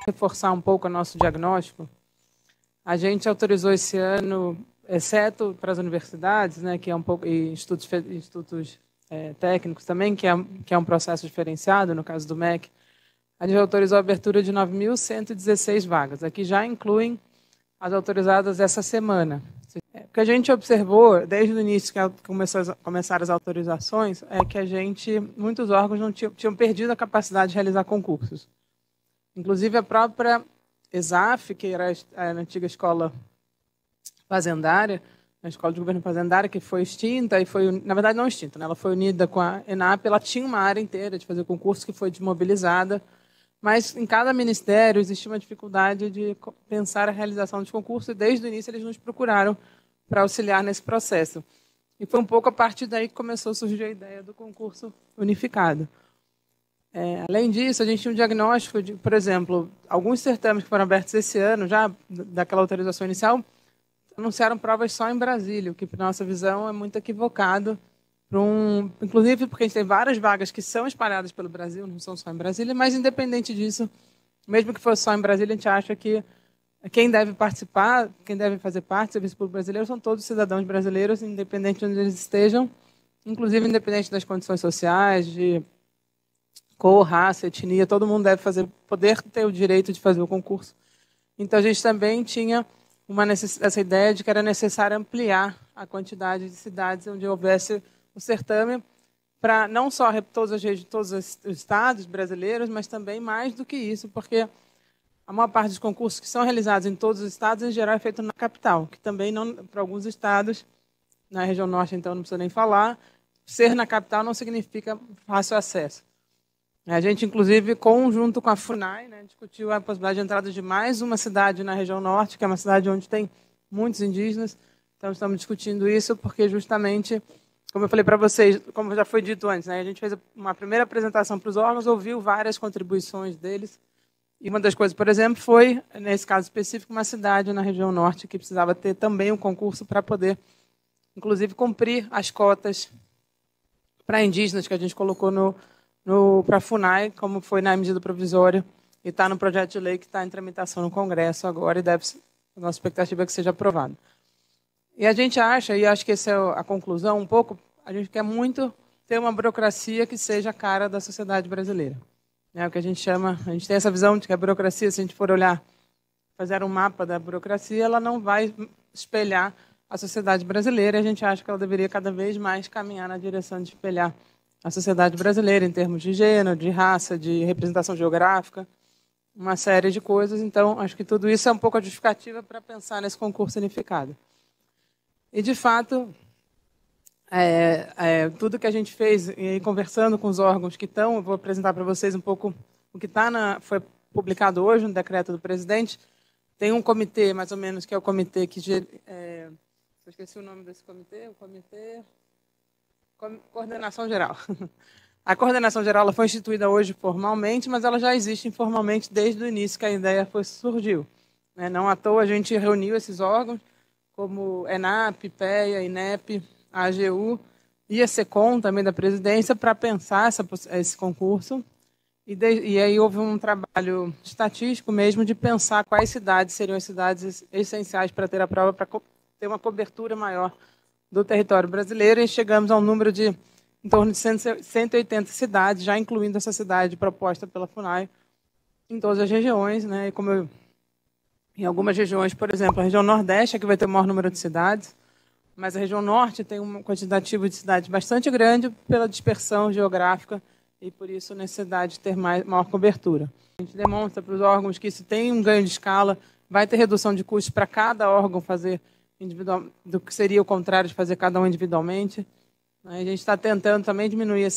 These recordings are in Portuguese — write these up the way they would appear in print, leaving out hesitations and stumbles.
reforçar um pouco o nosso diagnóstico, a gente autorizou esse ano, exceto para as universidades, né, que é um pouco, e institutos técnicos também, que é um processo diferenciado, no caso do MEC, a gente autorizou a abertura de 9.116 vagas. Aqui já incluem as autorizadas essa semana. O que a gente observou, desde o início que começaram as autorizações, é que muitos órgãos não tinham perdido a capacidade de realizar concursos. Inclusive, a própria ESAF, que era a antiga escola fazendária, a escola de governo fazendária, que foi extinta, na verdade não extinta, né? Ela foi unida com a ENAP, ela tinha uma área inteira de fazer concurso que foi desmobilizada, mas em cada ministério existia uma dificuldade de pensar a realização dos concursos, e desde o início eles nos procuraram para auxiliar nesse processo. E foi um pouco a partir daí que começou a surgir a ideia do concurso unificado. Além disso, a gente tinha um diagnóstico de, por exemplo, alguns certames que foram abertos esse ano, já daquela autorização inicial, anunciaram provas só em Brasília, o que, para nossa visão, é muito equivocado. Inclusive porque a gente tem várias vagas que são espalhadas pelo Brasil, não são só em Brasília, mas, independente disso, mesmo que fosse só em Brasília, a gente acha que quem deve participar, quem deve fazer parte do Serviço Público Brasileiro são todos cidadãos brasileiros, independente de onde eles estejam, inclusive independente das condições sociais, de cor, raça, etnia, todo mundo deve poder ter o direito de fazer o concurso. Então, a gente também tinha essa ideia de que era necessário ampliar a quantidade de cidades onde houvesse o certame para não só todos os estados brasileiros, mas também mais do que isso, porque a maior parte dos concursos que são realizados em todos os estados, em geral, é feito na capital, que também, não, para alguns estados, na região norte, então, não precisa nem falar, ser na capital não significa fácil acesso. A gente, inclusive, junto com a FUNAI, né, discutiu a possibilidade de entrada de mais uma cidade na região norte, que é uma cidade onde tem muitos indígenas. Então, estamos discutindo isso porque, justamente, como eu falei para vocês, como já foi dito antes, né, a gente fez uma primeira apresentação para os órgãos, ouviu várias contribuições deles. E uma das coisas, por exemplo, foi, nesse caso específico, uma cidade na região norte que precisava ter também um concurso para poder, inclusive, cumprir as cotas para indígenas que a gente colocou para a FUNAI, como foi na medida provisória, e está no projeto de lei que está em tramitação no Congresso agora, e a nossa expectativa é que seja aprovado. E a gente acha, e acho que essa é a conclusão um pouco, a gente quer muito ter uma burocracia que seja a cara da sociedade brasileira. É o que a gente tem essa visão de que a burocracia, se a gente for olhar, fazer um mapa da burocracia, ela não vai espelhar a sociedade brasileira, e a gente acha que ela deveria cada vez mais caminhar na direção de espelhar a sociedade brasileira em termos de gênero, de raça, de representação geográfica, uma série de coisas. Então, acho que tudo isso é um pouco a justificativa para pensar nesse concurso unificado. E, de fato, tudo que a gente fez, e conversando com os órgãos que estão, eu vou apresentar para vocês um pouco o que foi publicado hoje no decreto do presidente. Tem um comitê, mais ou menos, que é o comitê que... eu esqueci o nome desse comitê, Coordenação Geral. A Coordenação Geral ela foi instituída hoje formalmente, mas ela já existe informalmente desde o início que a ideia surgiu. Não à toa a gente reuniu esses órgãos, como ENAP, PEA, INEP, a AGU e a SECOM, também da presidência, para pensar esse concurso. E aí houve um trabalho estatístico mesmo de pensar quais cidades seriam as cidades essenciais para ter a prova, para ter uma cobertura maior do território brasileiro, e chegamos a um número de em torno de 180 cidades, já incluindo essa cidade proposta pela FUNAI, em todas as regiões, né? Em algumas regiões, por exemplo, a região Nordeste é que vai ter o maior número de cidades, mas a região Norte tem um quantitativo de cidades bastante grande pela dispersão geográfica e, por isso, necessidade de ter maior cobertura. A gente demonstra para os órgãos que isso tem um ganho de escala, vai ter redução de custos para cada órgão fazer do que seria o contrário de fazer cada um individualmente. A gente está tentando também diminuir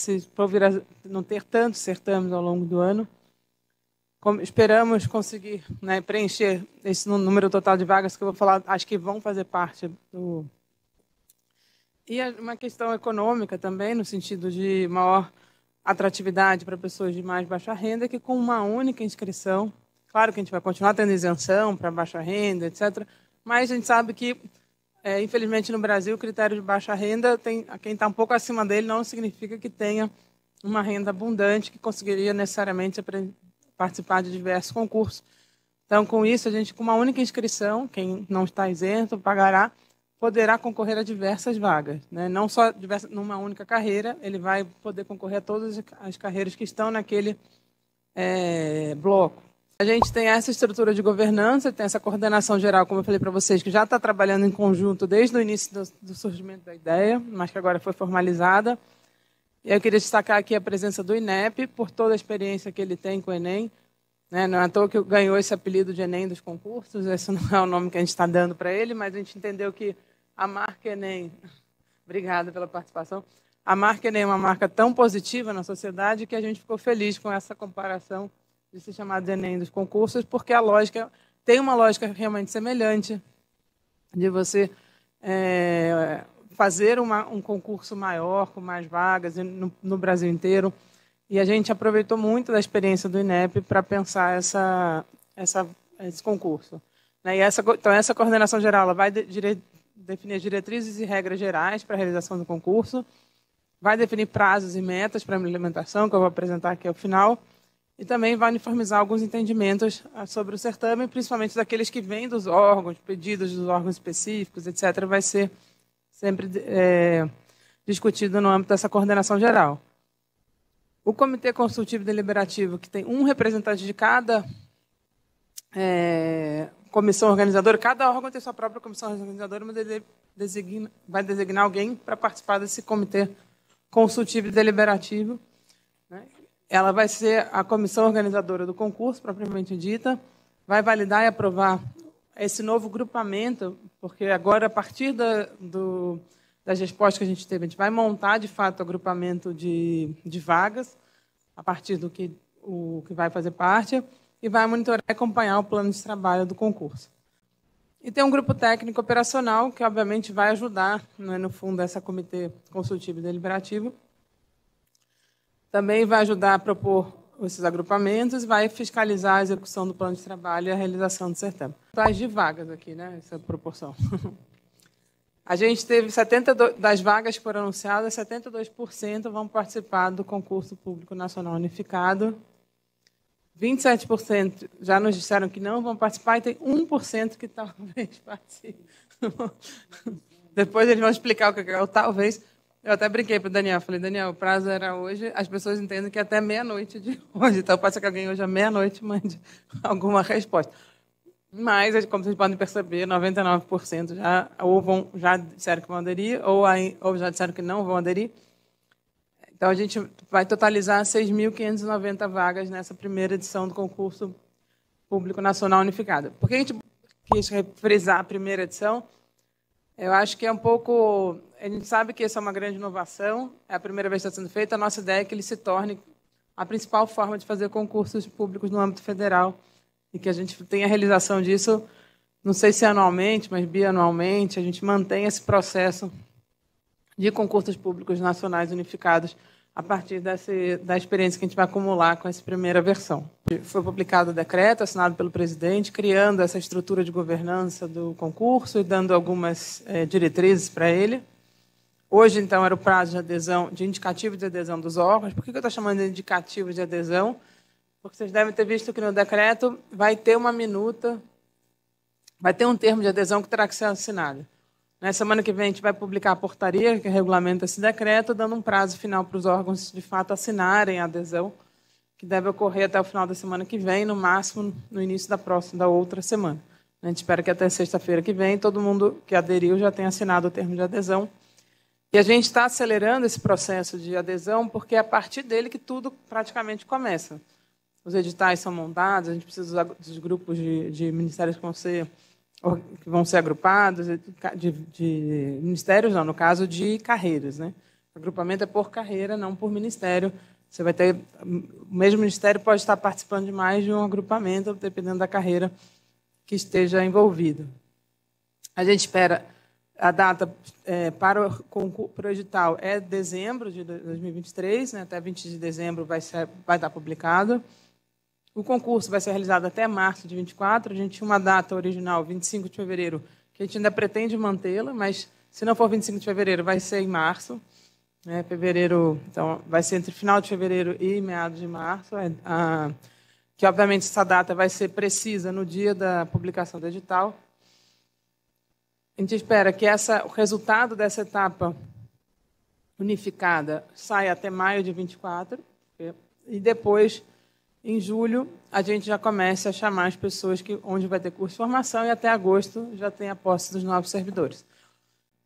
não ter tantos certames ao longo do ano. Esperamos conseguir preencher esse número total de vagas que eu vou falar, acho que vão fazer parte do... E uma questão econômica também, no sentido de maior atratividade para pessoas de mais baixa renda, que com uma única inscrição, claro que a gente vai continuar tendo isenção para baixa renda, etc., mas a gente sabe que, infelizmente, no Brasil, o critério de baixa renda, quem está um pouco acima dele não significa que tenha uma renda abundante que conseguiria necessariamente participar de diversos concursos. Então, com isso, a gente, com uma única inscrição, quem não está isento, poderá concorrer a diversas vagas, né? Não só numa única carreira, ele vai poder concorrer a todas as carreiras que estão naquele bloco. A gente tem essa estrutura de governança, tem essa coordenação geral, como eu falei para vocês, que já está trabalhando em conjunto desde o início do surgimento da ideia, mas que agora foi formalizada. E eu queria destacar aqui a presença do INEP, por toda a experiência que ele tem com o Enem. Né? Não é à toa que ganhou esse apelido de Enem dos concursos, esse não é o nome que a gente está dando para ele, mas a gente entendeu que a marca Enem, obrigada pela participação, a marca Enem é uma marca tão positiva na sociedade que a gente ficou feliz com essa comparação de se chamar de Enem dos concursos, porque a lógica tem uma lógica realmente semelhante de você fazer um concurso maior, com mais vagas no Brasil inteiro. E a gente aproveitou muito da experiência do INEP para pensar esse concurso. Né? Então, essa coordenação geral ela vai definir as diretrizes e regras gerais para a realização do concurso, vai definir prazos e metas para a implementação, que eu vou apresentar aqui ao final, e também vai uniformizar alguns entendimentos sobre o certame, principalmente daqueles que vêm dos órgãos, pedidos dos órgãos específicos, etc., vai ser sempre discutido no âmbito dessa coordenação geral. O Comitê Consultivo Deliberativo, que tem um representante de cada comissão organizadora, cada órgão tem sua própria comissão organizadora, mas ele vai designar alguém para participar desse Comitê Consultivo Deliberativo. Né? Ela vai ser a comissão organizadora do concurso, propriamente dita, vai validar e aprovar esse novo grupamento, porque agora, a partir das respostas que a gente teve, a gente vai montar, de fato, o agrupamento de vagas, a partir do que vai fazer parte, e vai monitorar e acompanhar o plano de trabalho do concurso. E tem um grupo técnico operacional, que, obviamente, vai ajudar, né, no fundo, essa comitê consultivo e deliberativo. Também vai ajudar a propor esses agrupamentos, vai fiscalizar a execução do plano de trabalho e a realização do certame. Tais de vagas aqui, né, essa proporção. A gente teve 72 das vagas que foram anunciadas, 72% vão participar do concurso público nacional unificado. 27% já nos disseram que não vão participar e tem 1% que talvez participe. Depois eles vão explicar o que é o talvez. Eu até brinquei para o Daniel, falei, Daniel, o prazo era hoje, as pessoas entendem que é até meia-noite de hoje, então pode ser que alguém hoje à meia-noite mande alguma resposta. Mas, como vocês podem perceber, 99% já disseram que vão aderir, ou já disseram que não vão aderir. Então, a gente vai totalizar 6.590 vagas nessa primeira edição do concurso público nacional unificado. Por que a gente quis frisar a primeira edição? Eu acho que é um pouco... A gente sabe que essa é uma grande inovação, é a primeira vez que está sendo feita. A nossa ideia é que ele se torne a principal forma de fazer concursos públicos no âmbito federal e que a gente tenha a realização disso, não sei se anualmente, mas bianualmente, a gente mantém esse processo de concursos públicos nacionais unificados a partir da experiência que a gente vai acumular com essa primeira versão. Foi publicado o decreto assinado pelo presidente, criando essa estrutura de governança do concurso e dando algumas diretrizes para ele. Hoje, então, era o prazo de adesão, de indicativo de adesão dos órgãos. Por que eu estou chamando de indicativo de adesão? Porque vocês devem ter visto que no decreto vai ter uma minuta, vai ter um termo de adesão que terá que ser assinado. Na semana que vem, a gente vai publicar a portaria que regulamenta esse decreto, dando um prazo final para os órgãos, de fato, assinarem a adesão, que deve ocorrer até o final da semana que vem, no máximo no início da outra semana. A gente espera que até sexta-feira que vem todo mundo que aderiu já tenha assinado o termo de adesão. E a gente está acelerando esse processo de adesão porque é a partir dele que tudo praticamente começa. Os editais são montados, a gente precisa dos grupos de ministérios que vão ser agrupados, de ministérios, não, no caso de carreiras. Né? O agrupamento é por carreira, não por ministério. Você vai ter, o mesmo ministério pode estar participando de mais de um agrupamento, dependendo da carreira que esteja envolvida. A gente espera, a data para o edital é dezembro de 2023, né? Até 20 de dezembro vai estar publicado. O concurso vai ser realizado até março de 24. A gente tinha uma data original, 25 de fevereiro, que a gente ainda pretende mantê-la, mas se não for 25 de fevereiro, vai ser em março. Fevereiro, então, vai ser entre final de fevereiro e meados de março, que obviamente essa data vai ser precisa no dia da publicação do edital. A gente espera que o resultado dessa etapa unificada saia até maio de 24, e depois, em julho, a gente já comece a chamar as pessoas onde vai ter curso de formação, e até agosto já tem a posse dos novos servidores.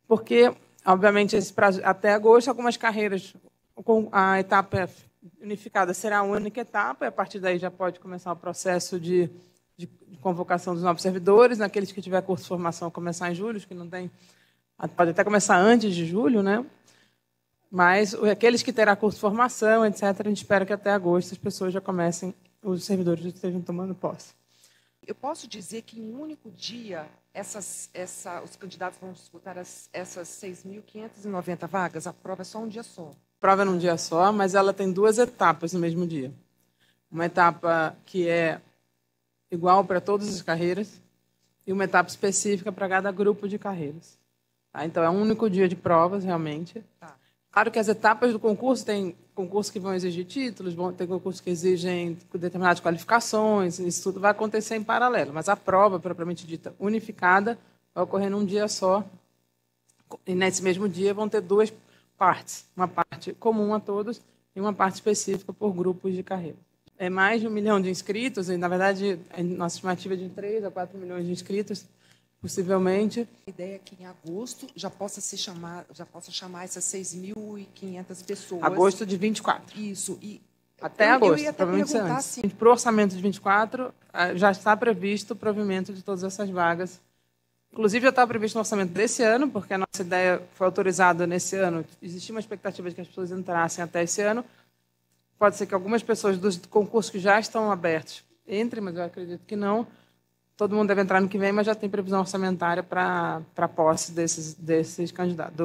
Porque, obviamente, esse prazo, até agosto, algumas carreiras, com a etapa unificada será a única etapa, e a partir daí já pode começar o processo de convocação dos novos servidores. Naqueles que tiver curso de formação, começar em julho, os que não tem, pode até começar antes de julho, né? Mas aqueles que terá curso de formação, etc., a gente espera que até agosto as pessoas já comecem, os servidores já estejam tomando posse. Eu posso dizer que em um único dia os candidatos vão disputar essas 6.590 vagas? A prova é só um dia só? A prova é num dia só, mas ela tem 2 etapas no mesmo dia. Uma etapa que é igual para todas as carreiras e uma etapa específica para cada grupo de carreiras. Tá? Então, é um único dia de provas, realmente. Tá. Claro que as etapas do concurso, tem concursos que vão exigir títulos, tem concursos que exigem determinadas qualificações, isso tudo vai acontecer em paralelo, mas a prova, propriamente dita, unificada, vai ocorrer num dia só, e nesse mesmo dia vão ter 2 partes, uma parte comum a todos e uma parte específica por grupos de carreira. É mais de 1 milhão de inscritos, e, na verdade, a nossa estimativa é de 3 a 4 milhões de inscritos, possivelmente. A ideia é que em agosto já possa chamar essas 6.500 pessoas. Agosto de 24. Isso. Até agosto, ia até provavelmente antes. Assim, para o orçamento de 24, já está previsto o provimento de todas essas vagas. Inclusive, já está previsto no orçamento desse ano, porque a nossa ideia foi autorizada nesse ano. Existia uma expectativa de que as pessoas entrassem até esse ano. Pode ser que algumas pessoas dos concursos que já estão abertos entrem, mas eu acredito que não. Todo mundo deve entrar no que vem, mas já tem previsão orçamentária para a posse desses candidatos,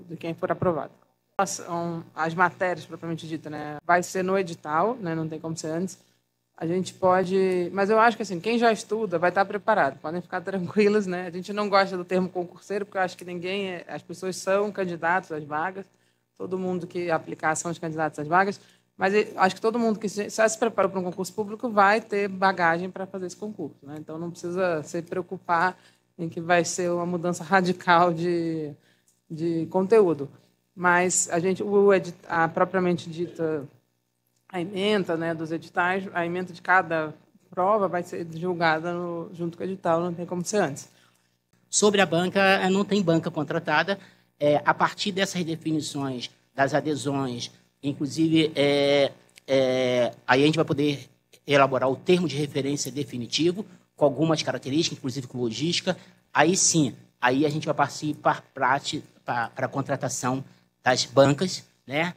de quem for aprovado. As matérias, propriamente dita, né, vai ser no edital, né, não tem como ser antes. A gente pode... Mas eu acho que assim, quem já estuda vai estar preparado. Podem ficar tranquilos, né? A gente não gosta do termo concurseiro, porque eu acho que as pessoas são candidatos às vagas. Todo mundo que aplicar são os candidatos às vagas. Mas acho que todo mundo que já se preparou para um concurso público vai ter bagagem para fazer esse concurso, né? Então, não precisa se preocupar em que vai ser uma mudança radical de conteúdo. Mas a propriamente dita, a ementa, né, dos editais, a ementa de cada prova vai ser divulgada junto com o edital, não tem como ser antes. Sobre a banca, não tem banca contratada. A partir dessas definições das adesões, inclusive, aí a gente vai poder elaborar o termo de referência definitivo, com algumas características, inclusive com logística. Aí sim, aí a gente vai participar para a contratação das bancas, né?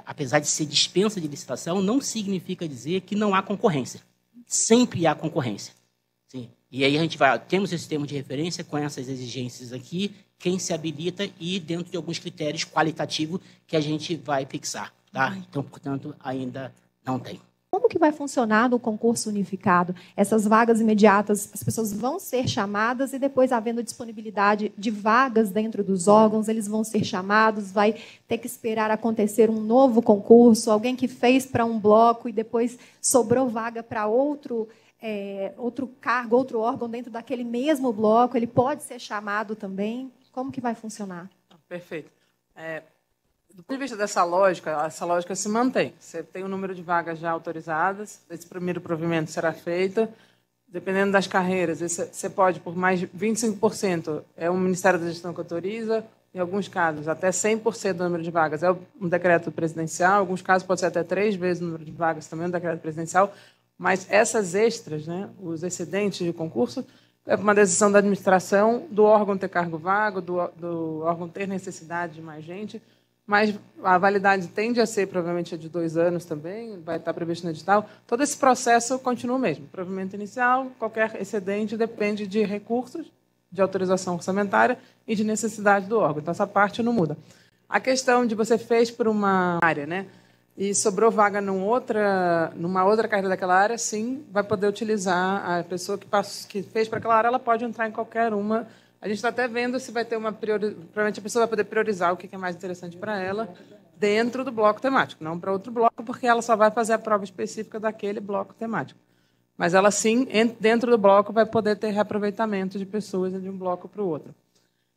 Apesar de ser dispensa de licitação, não significa dizer que não há concorrência. Sempre há concorrência. Sim. E aí temos esse termo de referência com essas exigências aqui, quem se habilita e dentro de alguns critérios qualitativos que a gente vai fixar. Tá? Então, portanto, ainda não tem. Como que vai funcionar no concurso unificado? Essas vagas imediatas, as pessoas vão ser chamadas e depois, havendo disponibilidade de vagas dentro dos órgãos, eles vão ser chamados, vai ter que esperar acontecer um novo concurso, alguém que fez para um bloco e depois sobrou vaga para outro cargo, outro órgão dentro daquele mesmo bloco, ele pode ser chamado também? Como que vai funcionar? Perfeito. Do ponto de vista dessa lógica, essa lógica se mantém. Você tem um número de vagas já autorizadas, esse primeiro provimento será feito. Dependendo das carreiras, você pode, por mais de 25%, é o Ministério da Gestão que autoriza, em alguns casos, até 100% do número de vagas é um decreto presidencial, em alguns casos pode ser até 3 vezes o número de vagas também um decreto presidencial, mas essas extras, né, os excedentes de concurso, é uma decisão da administração, do órgão ter cargo vago, do órgão ter necessidade de mais gente, mas a validade tende a ser, provavelmente, de 2 anos também, vai estar previsto no edital. Todo esse processo continua o mesmo. Provimento inicial, qualquer excedente depende de recursos, de autorização orçamentária e de necessidade do órgão. Então, essa parte não muda. A questão de você fez por uma área, né, e sobrou vaga numa outra carreira daquela área, sim, vai poder utilizar. A pessoa que fez para aquela área, ela pode entrar em qualquer uma. A gente está até vendo se vai ter provavelmente a pessoa vai poder priorizar o que é mais interessante para ela dentro do bloco temático, não para outro bloco, porque ela só vai fazer a prova específica daquele bloco temático. Mas ela, sim, dentro do bloco, vai poder ter reaproveitamento de pessoas de um bloco para o outro.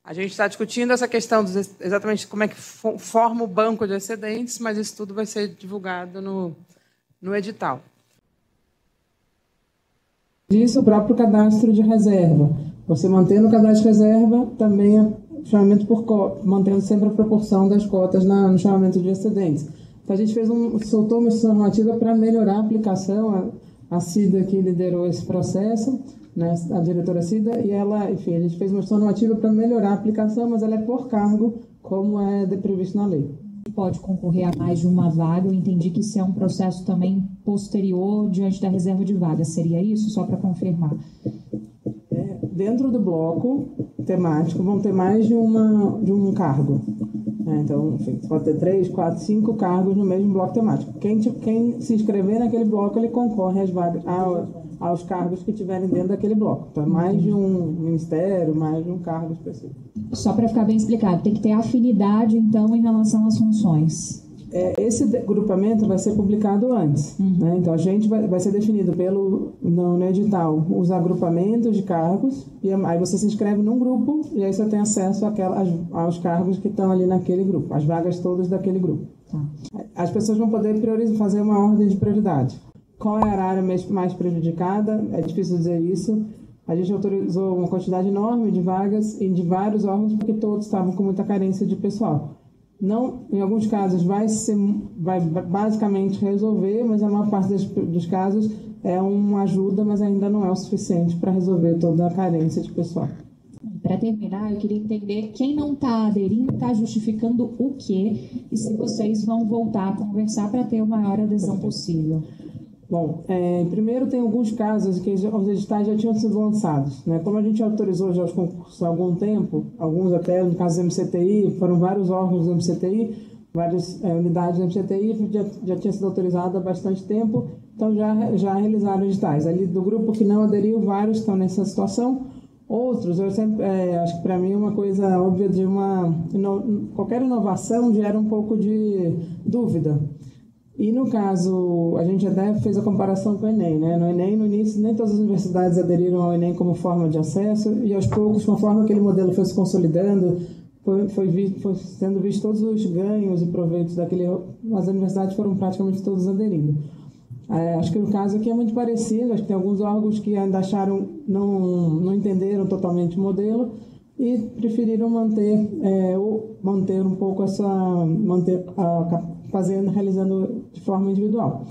A gente está discutindo essa questão exatamente como é que forma o banco de excedentes, mas isso tudo vai ser divulgado no edital. Isso, o próprio cadastro de reserva. Você mantendo o cadastro de reserva, também é chamamento por cota, mantendo sempre a proporção das cotas no chamamento de excedentes. Então, a gente soltou uma instrução normativa para melhorar a aplicação. A Cida que liderou esse processo, né, a diretora Cida, e ela, enfim, a gente fez uma instrução normativa para melhorar a aplicação, mas ela é por cargo, como é previsto na lei. Pode concorrer a mais de uma vaga. Eu entendi que isso é um processo também posterior diante da reserva de vagas. Seria isso? Só para confirmar. Dentro do bloco temático vão ter mais de um cargo. Então, enfim, pode ter 3, 4, 5 cargos no mesmo bloco temático. Quem se inscrever naquele bloco, ele concorre aos cargos que tiverem dentro daquele bloco. Então, mais de um ministério, mais de um cargo específico. Só para ficar bem explicado, tem que ter afinidade, então, em relação às funções. Esse grupamento vai ser publicado antes. Né? Então, a gente vai ser definido no edital os agrupamentos de cargos, e aí você se inscreve num grupo, e aí você tem acesso aos cargos que estão ali naquele grupo, as vagas todas daquele grupo. Tá. As pessoas vão poder fazer uma ordem de prioridade. Qual é a área mais prejudicada? É difícil dizer isso. A gente autorizou uma quantidade enorme de vagas e de vários órgãos, porque todos estavam com muita carência de pessoal. Não, em alguns casos vai basicamente resolver, mas a maior parte dos casos é uma ajuda, mas ainda não é o suficiente para resolver toda a carência de pessoal. Para terminar, eu queria entender quem não está aderindo, está justificando o quê, e se vocês vão voltar a conversar para ter a maior adesão possível. Bom, primeiro tem alguns casos que os editais já tinham sido lançados. Né? Como a gente autorizou já os concursos há algum tempo, alguns até no caso do MCTI, foram vários órgãos do MCTI, várias unidades do MCTI, já tinha sido autorizado há bastante tempo, então já realizaram editais. Ali do grupo que não aderiu, vários estão nessa situação. Outros, eu sempre acho que para mim é uma coisa óbvia de qualquer inovação gera um pouco de dúvida. E no caso, a gente até fez a comparação com o Enem, né? No Enem, no início, nem todas as universidades aderiram ao Enem como forma de acesso, e aos poucos, conforme aquele modelo foi se consolidando, foi sendo visto todos os ganhos e proveitos daquele, as universidades foram praticamente todas aderindo. Acho que o caso aqui é muito parecido, acho que tem alguns órgãos que ainda acharam, não entenderam totalmente o modelo e preferiram manter um pouco realizando de forma individual.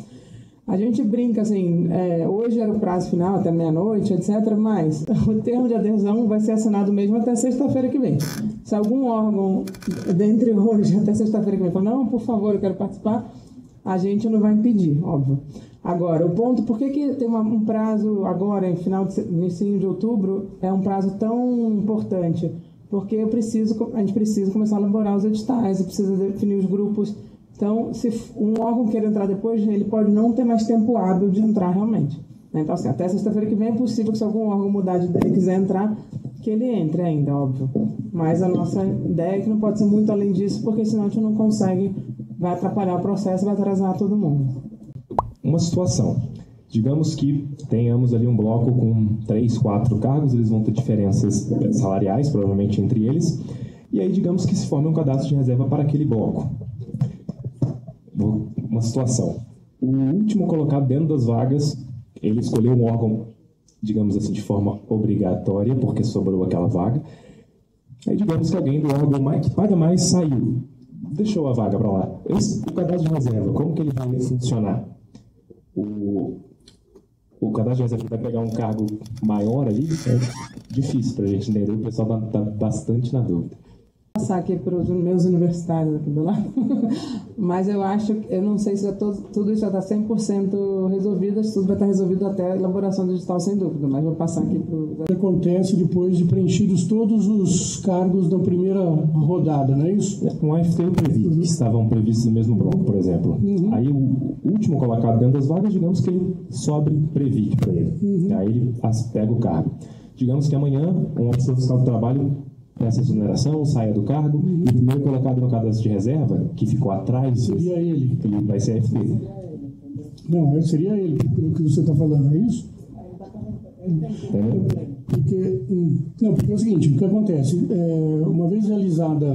A gente brinca assim, hoje era o prazo final, até meia-noite, etc., mas o termo de adesão vai ser assinado mesmo até sexta-feira que vem. Se algum órgão, dentre hoje até sexta-feira que vem, falar, não, por favor, eu quero participar, a gente não vai impedir, óbvio. Agora, o ponto, por que tem um prazo agora, em início de outubro, é um prazo tão importante? Porque a gente precisa começar a elaborar os editais, precisa definir os grupos. Então, se um órgão queira entrar depois, ele pode não ter mais tempo hábil de entrar realmente. Então, assim, até sexta-feira que vem é possível que se algum órgão mudar de ideia e quiser entrar, que ele entre ainda, óbvio. Mas a nossa ideia é que não pode ser muito além disso, porque senão a gente não consegue, vai atrapalhar o processo, vai atrasar todo mundo. Uma situação, digamos que tenhamos ali um bloco com 3, 4 cargos, eles vão ter diferenças salariais, provavelmente, entre eles, e aí digamos que se forme um cadastro de reserva para aquele bloco. Uma situação, o último colocado dentro das vagas, ele escolheu um órgão, digamos assim, de forma obrigatória, porque sobrou aquela vaga, aí digamos que alguém do órgão que paga mais saiu, deixou a vaga para lá. O cadastro de reserva, como que ele vai funcionar? O cadastro de reserva vai pegar um cargo maior ali? É difícil para a gente entender, o pessoal está bastante na dúvida. Vou passar aqui para os meus universitários aqui do lado, mas eu não sei se tudo isso já está 100% resolvido, tudo vai estar resolvido até a elaboração digital, sem dúvida, mas vou passar aqui para o... Acontece depois de preenchidos todos os cargos da primeira rodada, não é isso? Com a FT e o Previ, que estavam previstos no mesmo bloco, por exemplo. Aí o último colocado dentro das vagas, digamos que ele sobre Previ para ele. Aí ele pega o cargo. Digamos que amanhã, um oficial fiscal do trabalho peça exoneração, saia do cargo, e o primeiro colocado no cadastro de reserva, que ficou atrás... Seria ele. Ele vai ser FT. Não, seria ele, pelo que você está falando, é isso? Porque é o seguinte, o que acontece? Uma vez realizada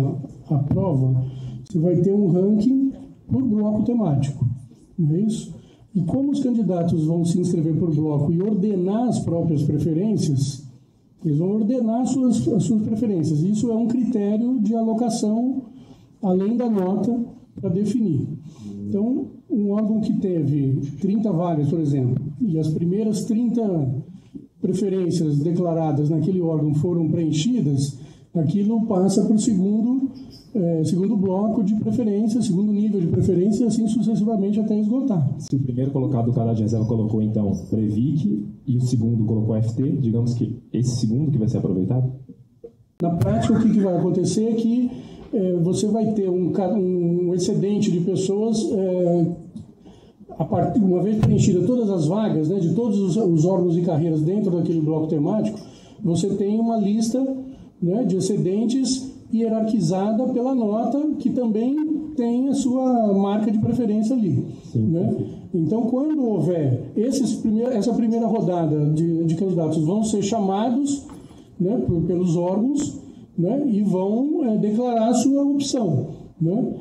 a prova, você vai ter um ranking por bloco temático, não é isso? E como os candidatos vão se inscrever por bloco e ordenar as próprias preferências, eles vão ordenar as suas preferências. Isso é um critério de alocação, além da nota, para definir. Então, um órgão que teve 30 vagas, por exemplo, e as primeiras 30 preferências declaradas naquele órgão foram preenchidas, aquilo passa para o segundo bloco de preferência, segundo nível de preferência, assim sucessivamente até esgotar. Se o primeiro colocado do cadastro de reserva colocou, então, Previc, e o segundo colocou FT, digamos que esse segundo que vai ser aproveitado? Na prática, o que vai acontecer é que você vai ter um excedente de pessoas, uma vez preenchidas todas as vagas, né, de todos os órgãos e carreiras dentro daquele bloco temático, você tem uma lista, né, de excedentes hierarquizada pela nota, que também tem a sua marca de preferência ali. Né? Então, quando houver essa primeira rodada de candidatos, vão ser chamados, né, pelos órgãos, né, e vão declarar a sua opção. Né?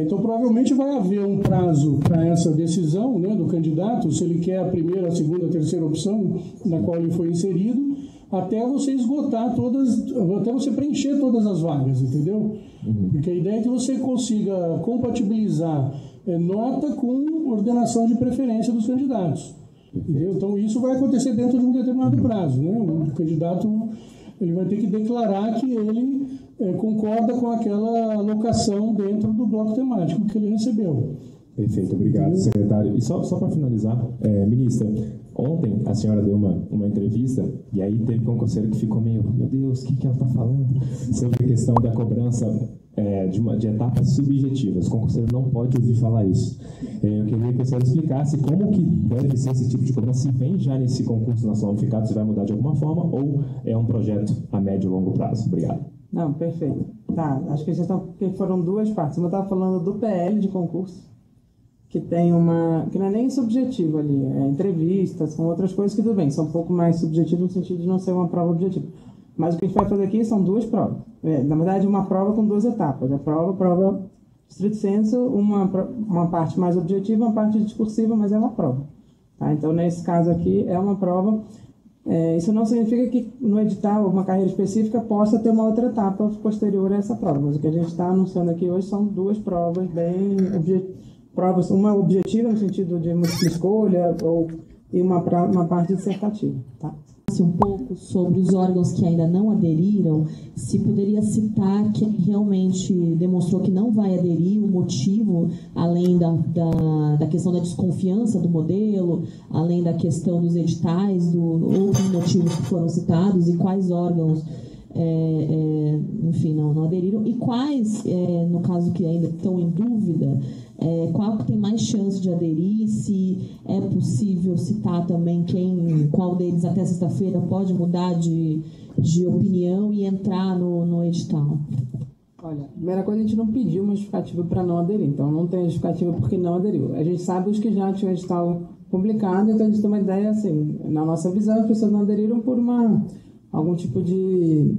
Então, provavelmente vai haver um prazo para essa decisão, né, do candidato, se ele quer a primeira, a segunda, a terceira opção na qual ele foi inserido, até você esgotar até você preencher todas as vagas, entendeu? Porque a ideia é que você consiga compatibilizar nota com ordenação de preferência dos candidatos. Entendeu? Então, isso vai acontecer dentro de um determinado prazo, né? O candidato ele vai ter que declarar que ele concorda com aquela alocação dentro do bloco temático que ele recebeu. Perfeito, obrigado, secretário. E só para finalizar, ministra, ontem a senhora deu uma entrevista e aí teve um conselheiro que ficou meio, meu Deus, o que ela está falando? Sobre a questão da cobrança de etapas subjetivas. O concurseiro não pode ouvir falar isso. Eu queria que a senhora explicasse como que deve ser esse tipo de cobrança, se vem já nesse concurso nacional unificado, se vai mudar de alguma forma, ou é um projeto a médio e longo prazo. Obrigado. Não, perfeito. Tá, acho que foram duas partes. Eu estava falando do PL de concurso, que tem que não é nem subjetivo ali, entrevistas, são outras coisas que tudo bem, são um pouco mais subjetivas no sentido de não ser uma prova objetiva. Mas o que a gente vai fazer aqui são duas provas. Na verdade, uma prova com duas etapas. A prova stricto sensu, uma parte mais objetiva, uma parte discursiva, mas é uma prova. Tá? Então, nesse caso aqui, é uma prova. Isso não significa que no edital, uma carreira específica, possa ter uma outra etapa posterior a essa prova. Mas o que a gente está anunciando aqui hoje são duas provas bem provas, uma objetiva no sentido de múltipla escolha e uma parte dissertativa. Tá? Um pouco sobre os órgãos que ainda não aderiram, se poderia citar quem realmente demonstrou que não vai aderir, o motivo, além da questão da desconfiança do modelo, além da questão dos editais, outros motivos que foram citados, e quais órgãos enfim, não aderiram, e quais, no caso que ainda estão em dúvida, qual que tem mais chance de aderir, se é possível citar também qual deles até sexta-feira pode mudar de opinião e entrar no edital. Olha, a primeira coisa, a gente não pediu uma justificativa para não aderir, então não tem justificativa porque não aderiu. A gente sabe os que já tinham edital publicado, então a gente tem uma ideia, assim, na nossa visão, as pessoas não aderiram por algum tipo de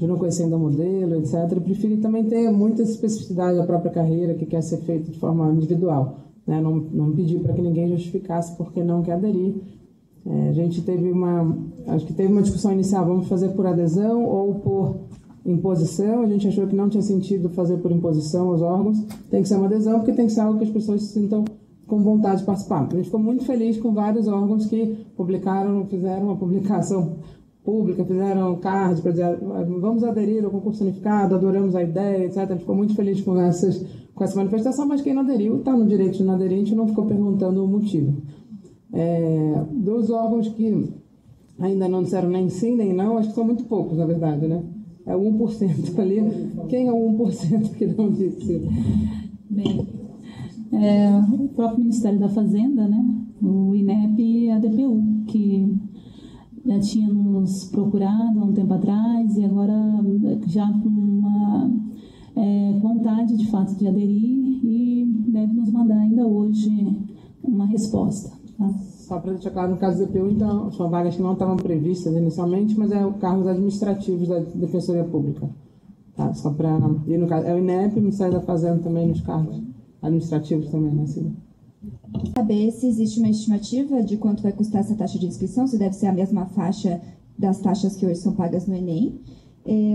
não conhecer ainda o modelo, etc. Eu prefiro também ter muita especificidade da própria carreira que quer ser feita de forma individual. Né? Não pedi para que ninguém justificasse porque não quer aderir. A gente teve acho que teve uma discussão inicial, vamos fazer por adesão ou por imposição. A gente achou que não tinha sentido fazer por imposição aos órgãos. Tem que ser uma adesão porque tem que ser algo que as pessoas se sintam com vontade de participar. A gente ficou muito feliz com vários órgãos que fizeram uma publicação pública, fizeram card para dizer vamos aderir ao concurso unificado, adoramos a ideia, etc. A gente ficou muito feliz com essa manifestação, mas quem não aderiu está no direito de não aderir, a gente não ficou perguntando o motivo. Dos órgãos que ainda não disseram nem sim nem não, acho que são muito poucos, na verdade, né? É 1% ali. Quem é o 1% que não disse? Bem, o próprio Ministério da Fazenda, né? O INEP e a DPU, que já tinha nos procurado há um tempo atrás e agora já com uma vontade, de fato, de aderir e deve nos mandar ainda hoje uma resposta. Tá? Só para deixar claro, no caso do DPU, então, são vagas que não estavam previstas inicialmente, mas é o cargos administrativos da Defensoria Pública. Tá? Só para... E no caso, é o INEP, o Ministério da Fazenda também nos cargos administrativos também, né, Cida? Saber se existe uma estimativa de quanto vai custar essa taxa de inscrição, se deve ser a mesma faixa das taxas que hoje são pagas no Enem.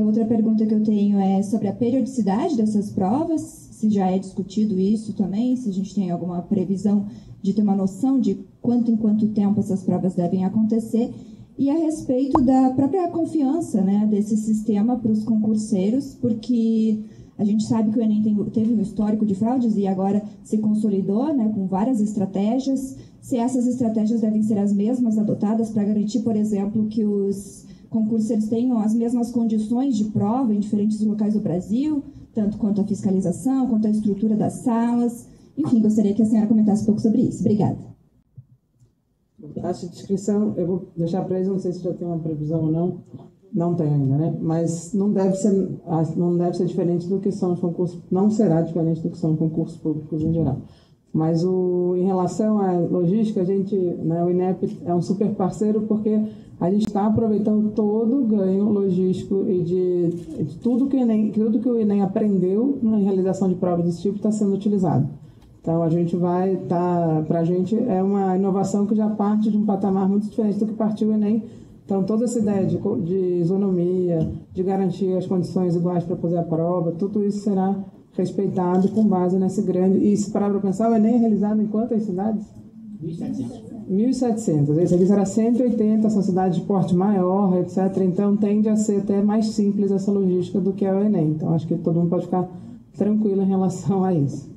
Outra pergunta que eu tenho é sobre a periodicidade dessas provas, se já é discutido isso também, se a gente tem alguma previsão de ter uma noção de quanto em quanto tempo essas provas devem acontecer, e a respeito da própria confiança, né, desse sistema para os concurseiros, porque a gente sabe que o Enem teve um histórico de fraudes e agora se consolidou, né, com várias estratégias. Se essas estratégias devem ser as mesmas adotadas para garantir, por exemplo, que os concurseiros tenham as mesmas condições de prova em diferentes locais do Brasil, tanto quanto a fiscalização, quanto a estrutura das salas. Enfim, gostaria que a senhora comentasse um pouco sobre isso. Obrigada. Taxa de inscrição, eu vou deixar para eles, não sei se já tem uma previsão ou não. Não tem ainda, né? Mas não deve ser diferente do que são os concursos, não será diferente do que são os concursos públicos em geral. Mas em relação à logística, a gente, né, o INEP é um super parceiro porque a gente está aproveitando todo o ganho logístico e de tudo que o Enem aprendeu na realização de provas desse tipo está sendo utilizado. Então, a gente vai estar, para a gente, é uma inovação que já parte de um patamar muito diferente do que partiu o Enem. Então, toda essa ideia de isonomia, de garantir as condições iguais para fazer a prova, tudo isso será respeitado com base nesse grande... E se parar para pensar, o Enem é realizado em quantas cidades? 1.700. Esse aqui será 180, são cidades de porte maior, etc. Então, tende a ser até mais simples essa logística do que é o Enem. Então, acho que todo mundo pode ficar tranquilo em relação a isso.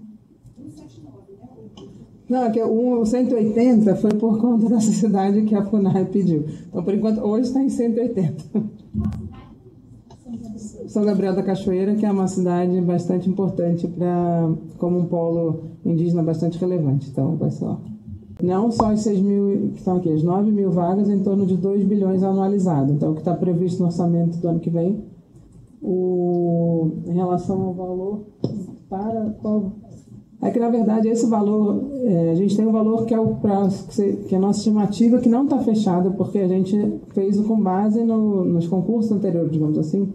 Não, que o 180 foi por conta dessa cidade que a FUNAI pediu. Então, por enquanto, hoje está em 180. São Gabriel da Cachoeira, que é uma cidade bastante importante como um polo indígena bastante relevante. Então, vai ser, não só os 6 mil, que estão aqui, as 9 mil vagas, em torno de 2 bilhões anualizado. Então, o que está previsto no orçamento do ano que vem, em relação ao valor, é que, na verdade, esse valor, a gente tem um valor que é que é a nossa estimativa, que não está fechada, porque a gente fez com base nos concursos anteriores, digamos assim,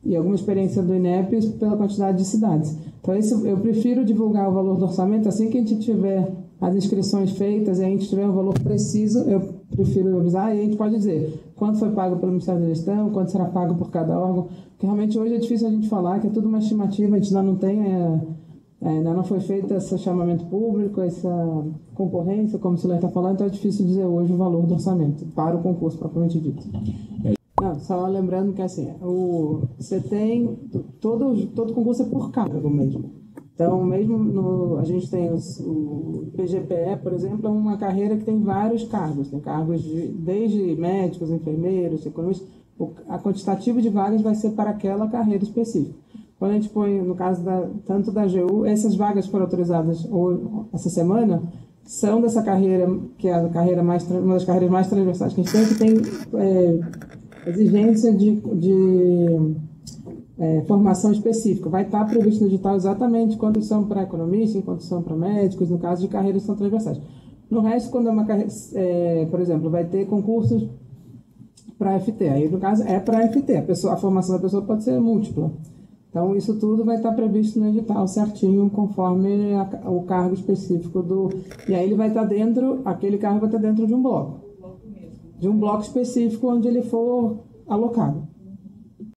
e alguma experiência do INEP pela quantidade de cidades. Então, eu prefiro divulgar o valor do orçamento assim que a gente tiver as inscrições feitas e a gente tiver um valor preciso, eu prefiro avisar, e a gente pode dizer quanto foi pago pelo Ministério da Gestão, quanto será pago por cada órgão, porque realmente hoje é difícil a gente falar, que é tudo uma estimativa, a gente ainda não tem... ainda não foi feito esse chamamento público, essa concorrência, como o Silé está falando, então é difícil dizer hoje o valor do orçamento para o concurso, propriamente dito. Não, só lembrando que assim, você tem, todo concurso é por cargo mesmo. Então, mesmo a gente tem o PGPE, por exemplo, é uma carreira que tem vários cargos. Tem cargos desde médicos, enfermeiros, economistas. A quantitativa de vagas vai ser para aquela carreira específica. Quando a gente põe, no caso tanto da AGU, essas vagas foram autorizadas essa semana, são dessa carreira, que é uma das carreiras mais transversais que a gente tem, que tem exigência de formação específica. Vai estar previsto no edital exatamente quantos são para economistas, quantos são para médicos, no caso de carreiras que são transversais. No resto, quando é uma carreira, por exemplo, vai ter concursos para FT. Aí, no caso, é para FT. A formação da pessoa pode ser múltipla. Então, isso tudo vai estar previsto no edital certinho, conforme o cargo específico E aí ele vai estar aquele cargo vai estar dentro de um bloco. De um bloco específico onde ele for alocado.